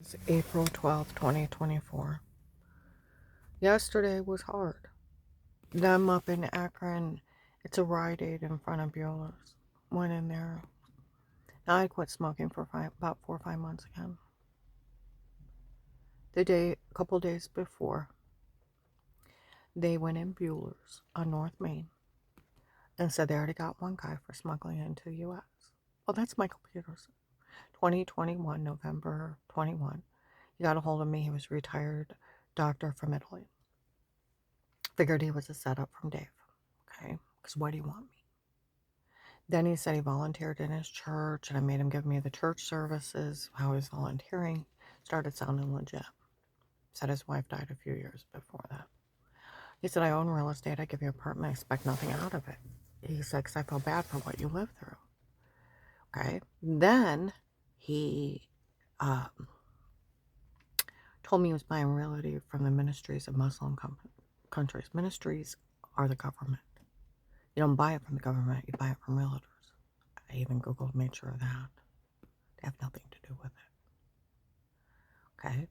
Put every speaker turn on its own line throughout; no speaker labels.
It's April 12th, 2024. Yesterday was hard. Them up in Akron, it's a Rite Aid in front of Bueller's. Went in there. Now I quit smoking for about 4 or 5 months again. A couple days before, they went in Bueller's on North Main and said they already got one guy for smuggling into the U.S. Well, that's Michael Peterson. 2021, November 21. He got a hold of me. He was a retired doctor from Italy. Figured he was a setup from Dave. Okay, because why do you want me? Then he said he volunteered in his church, and I made him give me the church services, how he was volunteering. Started sounding legit. Said his wife died a few years before that. He said, I own real estate. I give you an apartment. I expect nothing out of it. He said, because I feel bad for what you lived through. Okay. Then he told me he was buying realty from the ministries of Muslim countries. Ministries are the government. You don't buy it from the government, you buy it from realtors. I even Googled, made sure of that. They have nothing to do with it. Okay.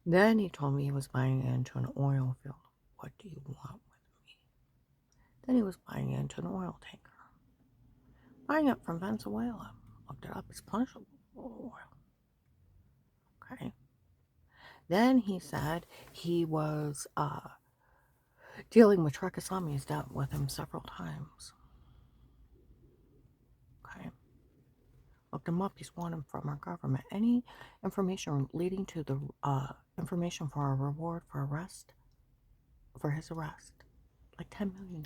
Then he told me he was buying into an oil field. What do you want with me? Then he was buying into an oil tanker. Buying it from Venezuela. Looked it up, it's punishable oil. Okay. Then he said he was dealing with Trek Islami. He's dealt with him several times. Okay. Looked him up. He's wanted from our government. Any information leading to the information for a reward for his arrest, like $10 million.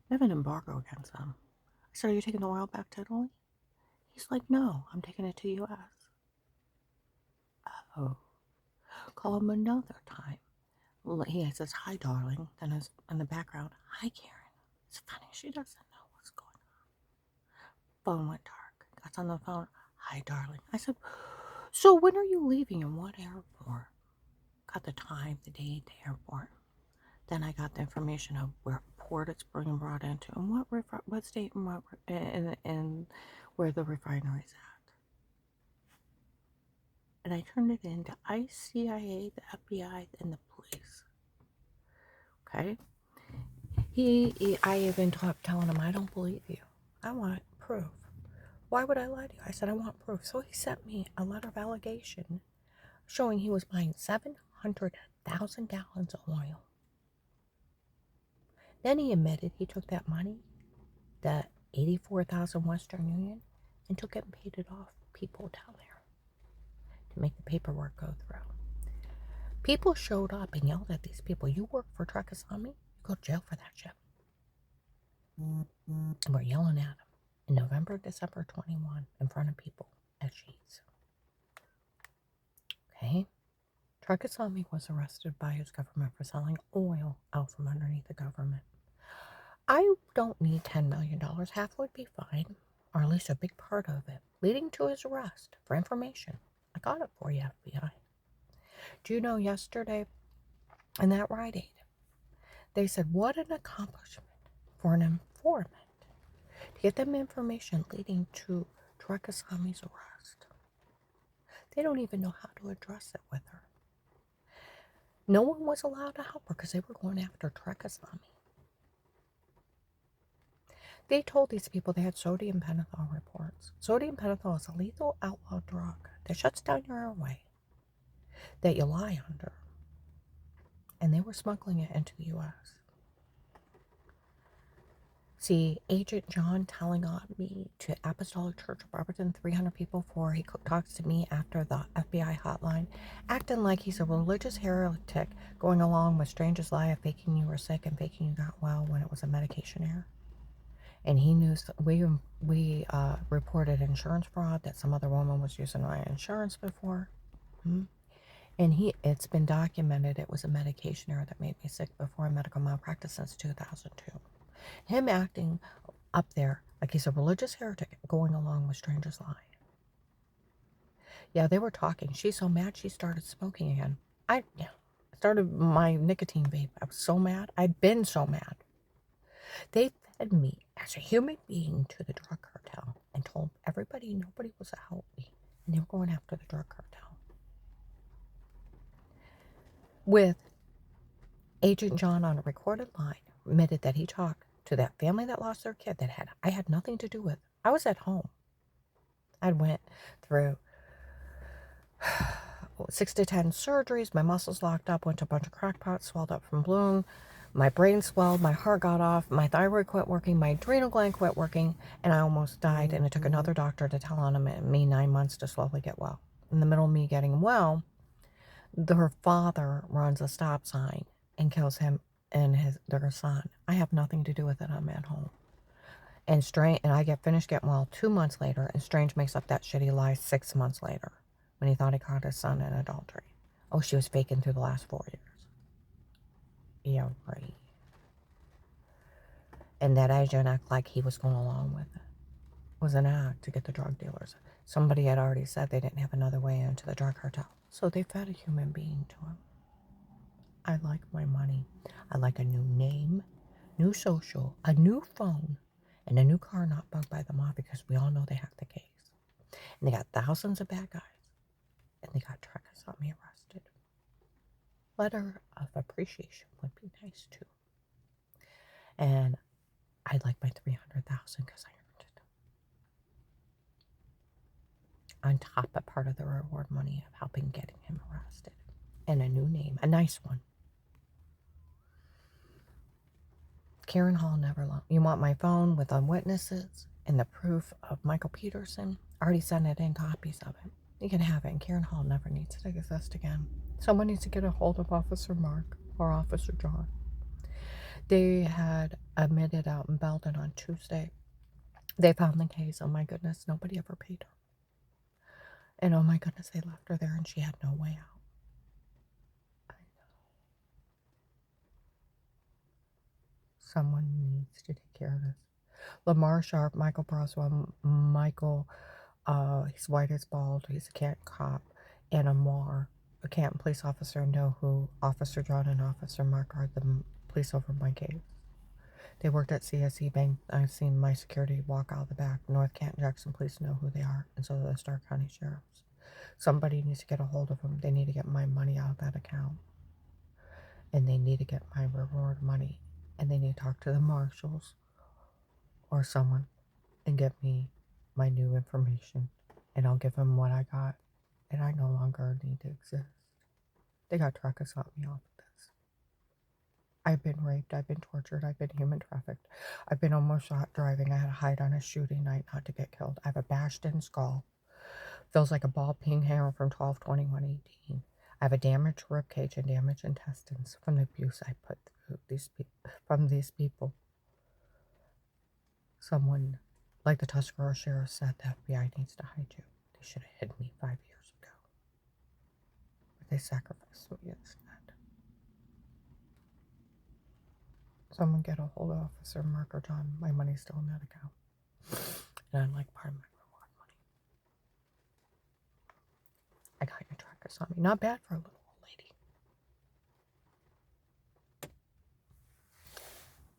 I have an embargo against him. I said, are you taking the oil back to Italy? He's like, no, I'm taking it to U.S. Oh, call him another time. He says, hi, darling. Then in the background, hi, Karen. It's funny, she doesn't know what's going on. Phone went dark. Got on the phone, hi, darling. I said, so when are you leaving and what airport? Got the time, the date, the airport. Then I got the information of where port it's being brought into and what state and where the refinery's at. And I turned it into ICE, CIA, the FBI, and the police. Okay? I even kept telling him, I don't believe you. I want proof. Why would I lie to you? I said, I want proof. So he sent me a letter of allegation showing he was buying 700,000 gallons of oil. Then he admitted he took that money, the 84,000 Western Union, and took it and paid it off people down there to make the paperwork go through. People showed up and yelled at these people. You work for Trek Islami? You go to jail for that shit. And we're yelling at him in November, December 21 in front of people at Sheets. Okay? Trek Islami was arrested by his government for selling oil out from underneath the government. I don't need $10 million. Half would be fine, or at least a big part of it, leading to his arrest for information. I got it for you, FBI. Do you know yesterday in that Rite Aid, they said, what an accomplishment for an informant to get them information leading to Trek Islami's arrest. They don't even know how to address it with her. No one was allowed to help her because they were going after Trek Islami. They told these people they had sodium pentothal reports. Sodium pentothal is a lethal outlaw drug that shuts down your airway, that you lie under. And they were smuggling it into the U.S. See, Agent John telling on me to Apostolic Church of Barberton, 300 people before he talks to me after the FBI hotline, acting like he's a religious heretic going along with strangers' lie of faking you were sick and faking you got well when it was a medication error. And he knew we reported insurance fraud, that some other woman was using my insurance before. And it's been documented it was a medication error that made me sick before, medical malpractice since 2002. Him acting up there like he's a religious heretic going along with strangers' lying. Yeah, they were talking. She's so mad she started smoking again. I started my nicotine vape. I was so mad. I'd been so mad. They fed me as a human being to the drug cartel and told everybody nobody was to help me And they were going after the drug cartel. With Agent John on a recorded line, admitted that he talked to that family that lost their kid that I had nothing to do with. I was at home. I went through 6 to 10 surgeries. My muscles locked up, went to a bunch of crackpots, swelled up from bloom. My brain swelled, my heart got off, my thyroid quit working, my adrenal gland quit working, and I almost died. And it took another doctor to tell on me 9 months to slowly get well. In the middle of me getting well, her father runs a stop sign and kills him and their son. I have nothing to do with it. I'm at home. And I get finished getting well 2 months later, and Strange makes up that shitty lie 6 months later when he thought he caught his son in adultery. Oh, she was faking through the last 4 years. Yeah, right. And that agent acted like he was going along with it. It was an act to get the drug dealers. Somebody had already said they didn't have another way into the drug cartel. So they fed a human being to him. I like my money. I like a new name, new social, a new phone, and a new car not bugged by the mob because we all know they have the case. And they got thousands of bad guys. And they got Trakasami arrested. Letter of appreciation would be nice too. And I'd like my $300,000 because I earned it. On top of part of the reward money of helping getting him arrested. And a new name, a nice one. Karen Hall never lied. You want my phone with the witnesses and the proof of Michael Peterson? I already sent it in, copies of it. You can have it, and Karen Hall never needs to exist again. Someone needs to get a hold of Officer Mark or Officer John. They had admitted out in Belden on Tuesday. They found the case. Oh my goodness, nobody ever paid her. And oh my goodness, they left her there and she had no way out. I know. Someone needs to take care of this. Lamar Sharp, Michael Broswell, he's white as bald, he's a Canton cop, and Amar, a Canton police officer, know who Officer John and Officer Mark are, the police over my case. They worked at CSE Bank. I've seen my security walk out the back. North Canton Jackson police know who they are, and so do the Stark County sheriffs. Somebody needs to get a hold of them. They need to get my money out of that account. And they need to get my reward money. And they need to talk to the marshals or someone and get me my new information. And I'll give them what I got. And I no longer need to exist. They got Trakasami off of this. I've been raped. I've been tortured. I've been human trafficked. I've been almost shot driving. I had to hide on a shooting night not to get killed. I have a bashed in skull. Feels like a ball peen hammer from 12/21/18. I have a damaged rib cage and damaged intestines from the abuse I put through from these people. Someone, like the Tuscarora sheriff said, the FBI needs to hide you. They should have hid me 5 years ago. But they sacrificed me instead. Someone get a hold of Officer Mark or John. My money's still in that account. And I'd like part of my reward money. I got your Trakasami. Not bad for a little